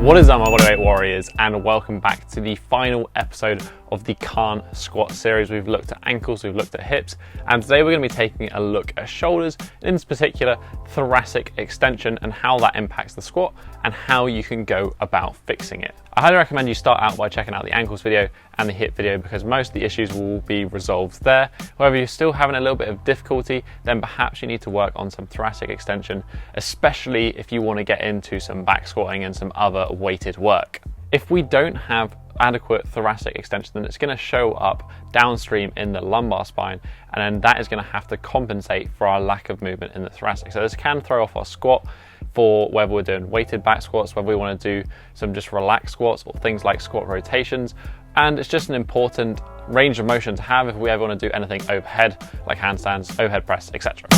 What is up, my bodyweight warriors, and welcome back to the final episode of the Can't Squat series. We've looked at ankles, we've looked at hips, and today we're going to be taking a look at shoulders, in particular thoracic extension and how that impacts the squat and how you can go about fixing it. I highly recommend you start out by checking out the ankles video and the hip video because most of the issues will be resolved there. However, you're still having a little bit of difficulty, then perhaps you need to work on some thoracic extension, especially if you want to get into some back squatting and some other weighted work. If we don't have adequate thoracic extension, then it's going to show up downstream in the lumbar spine, and then that is going to have to compensate for our lack of movement in the thoracic. So this can throw off our squat for whether we're doing weighted back squats, whether we want to do some just relaxed squats or things like squat rotations. And it's just an important range of motion to have if we ever want to do anything overhead, like handstands, overhead press, etc.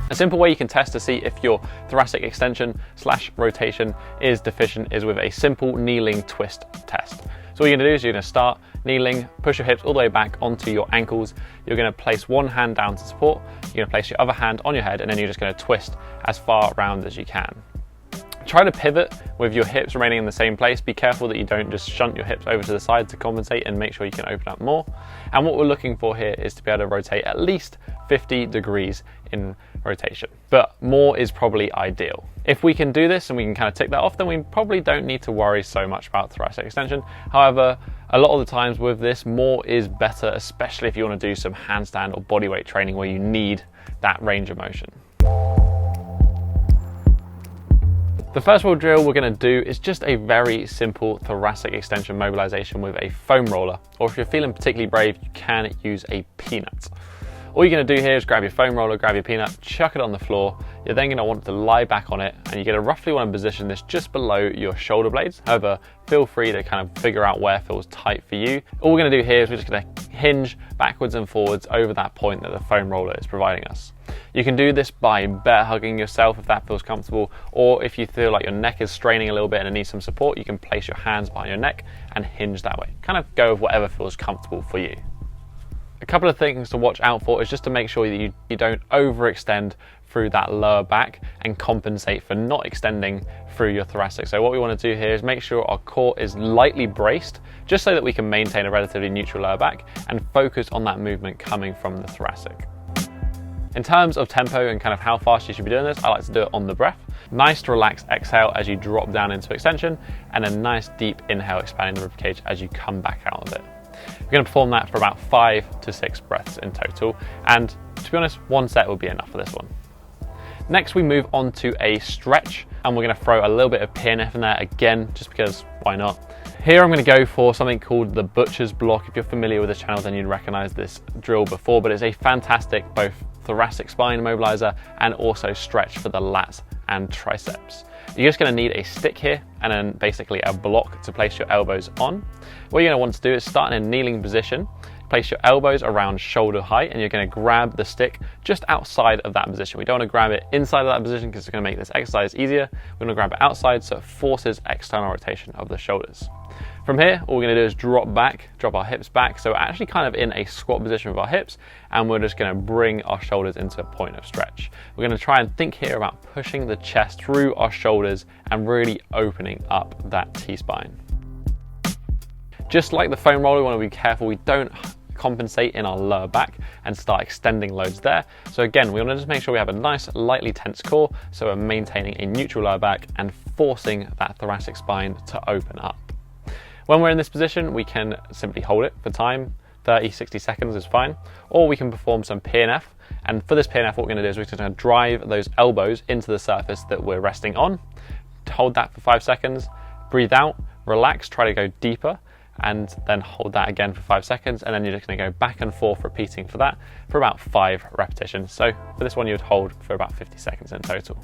A simple way you can test to see if your thoracic extension / rotation is deficient is with a simple kneeling twist test. So what you're going to do is you're going to start kneeling, push your hips all the way back onto your ankles. You're going to place one hand down to support, you're going to place your other hand on your head, and then you're just going to twist as far around as you can. Try to pivot with your hips remaining in the same place. Be careful that you don't just shunt your hips over to the side to compensate, and make sure you can open up more. And what we're looking for here is to be able to rotate at least 50 degrees in rotation, but more is probably ideal. If we can do this and we can kind of tick that off, then we probably don't need to worry so much about thoracic extension. However, a lot of the times with this, more is better, especially if you want to do some handstand or bodyweight training where you need that range of motion. The first drill we're going to do is just a very simple thoracic extension mobilization with a foam roller, or if you're feeling particularly brave, you can use a peanut. All you're going to do here is grab your foam roller, grab your peanut, chuck it on the floor. You're then going to want to lie back on it, and you're going to roughly want to position this just below your shoulder blades. However, feel free to kind of figure out where feels tight for you. All we're going to do here is we're just going to hinge backwards and forwards over that point that the foam roller is providing us. You can do this by bear hugging yourself if that feels comfortable, or if you feel like your neck is straining a little bit and it needs some support, you can place your hands behind your neck and hinge that way. Kind of go with whatever feels comfortable for you. A couple of things to watch out for is just to make sure that you don't overextend through that lower back and compensate for not extending through your thoracic. So what we want to do here is make sure our core is lightly braced, just so that we can maintain a relatively neutral lower back and focus on that movement coming from the thoracic. In terms of tempo and kind of how fast you should be doing this, I like to do it on the breath. Nice relaxed exhale as you drop down into extension, and a nice deep inhale expanding the ribcage as you come back out of it. We're going to perform that for about 5 to 6 breaths in total, and to be honest, one set will be enough for this one. Next, we move on to a stretch, and we're going to throw a little bit of PNF in there again, just because why not? Here I'm going to go for something called the butcher's block. If you're familiar with this channel, then you'd recognize this drill before, but it's a fantastic both thoracic spine mobilizer and also stretch for the lats and triceps. You're just going to need a stick here and then basically a block to place your elbows on. What you're going to want to do is start in a kneeling position, place your elbows around shoulder height, and you're going to grab the stick just outside of that position. We don't want to grab it inside of that position because it's going to make this exercise easier. We're going to grab it outside so it forces external rotation of the shoulders. From here, all we're going to do is drop our hips back, so we're actually kind of in a squat position with our hips, and we're just going to bring our shoulders into a point of stretch. We're going to try and think here about pushing the chest through our shoulders and really opening up that T-spine. Just like the foam roller, we want to be careful we don't compensate in our lower back and start extending loads there. So again, we want to just make sure we have a nice lightly tense core, so we're maintaining a neutral lower back and forcing that thoracic spine to open up. When we're in this position, we can simply hold it for time, 30, 60 seconds is fine, or we can perform some PNF. And for this PNF, what we're going to do is we're just going to drive those elbows into the surface that we're resting on. Hold that for 5 seconds, breathe out, relax, try to go deeper, and then hold that again for 5 seconds, and then you're just going to go back and forth repeating for that for about 5 repetitions. So for this one, you would hold for about 50 seconds in total.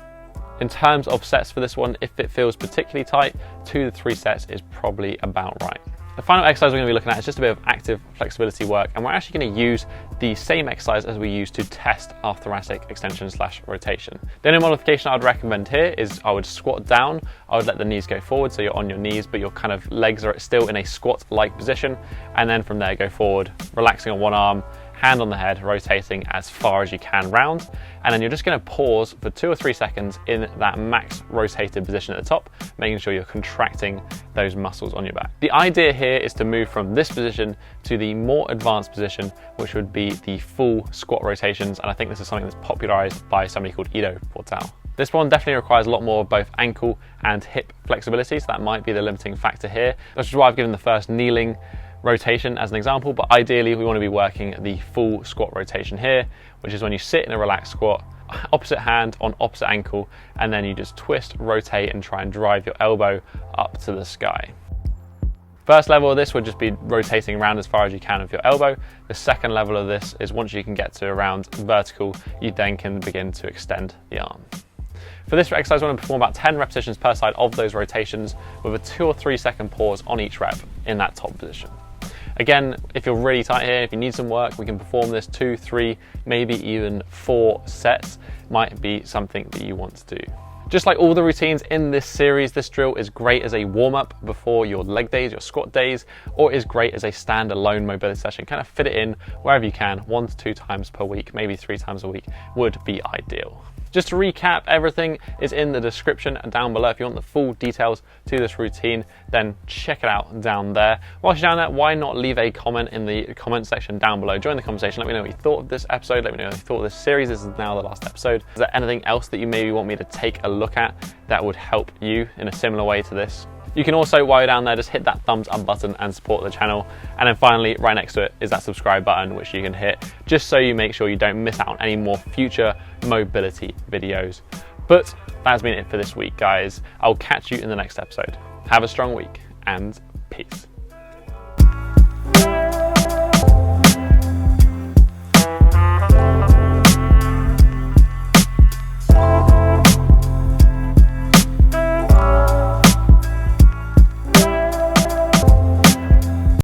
In terms of sets for this one, if it feels particularly tight, 2 to 3 sets is probably about right. The final exercise we're going to be looking at is just a bit of active flexibility work, and we're actually going to use the same exercise as we use to test our thoracic extension / rotation. The only modification I would recommend here is I would squat down, I would let the knees go forward so you're on your knees but your kind of legs are still in a squat-like position, and then from there go forward, relaxing on one arm, hand on the head, rotating as far as you can round, and then you're just going to pause for 2 or 3 seconds in that max rotated position at the top, making sure you're contracting those muscles on your back. The idea here is to move from this position to the more advanced position, which would be the full squat rotations, and I think this is something that's popularized by somebody called Ido Portal. This one definitely requires a lot more both ankle and hip flexibility, so that might be the limiting factor here. Which is why I've given the first kneeling rotation as an example, but ideally we want to be working the full squat rotation here, which is when you sit in a relaxed squat, opposite hand on opposite ankle, and then you just twist, rotate, and try and drive your elbow up to the sky. First level of this would just be rotating around as far as you can with your elbow. The second level of this is once you can get to around vertical, you then can begin to extend the arm. For this exercise, I want to perform about 10 repetitions per side of those rotations with a 2 or 3 second pause on each rep in that top position. Again, if you're really tight here, if you need some work, we can perform this 2, 3, maybe even 4 sets. Might be something that you want to do. Just like all the routines in this series, this drill is great as a warm-up before your leg days, your squat days, or is great as a standalone mobility session. Kind of fit it in wherever you can, 1 to 2 times per week, maybe 3 times a week would be ideal. Just to recap, everything is in the description down below. If you want the full details to this routine, then check it out down there. Whilst you're down there, why not leave a comment in the comment section down below? Join the conversation. Let me know what you thought of this episode. Let me know what you thought of this series. This is now the last episode. Is there anything else that you maybe want me to take a look at that would help you in a similar way to this? You can also, while you're down there, just hit that thumbs up button and support the channel. And then finally, right next to it is that subscribe button, which you can hit just so you make sure you don't miss out on any more future mobility videos. But that's been it for this week, guys. I'll catch you in the next episode. Have a strong week and peace.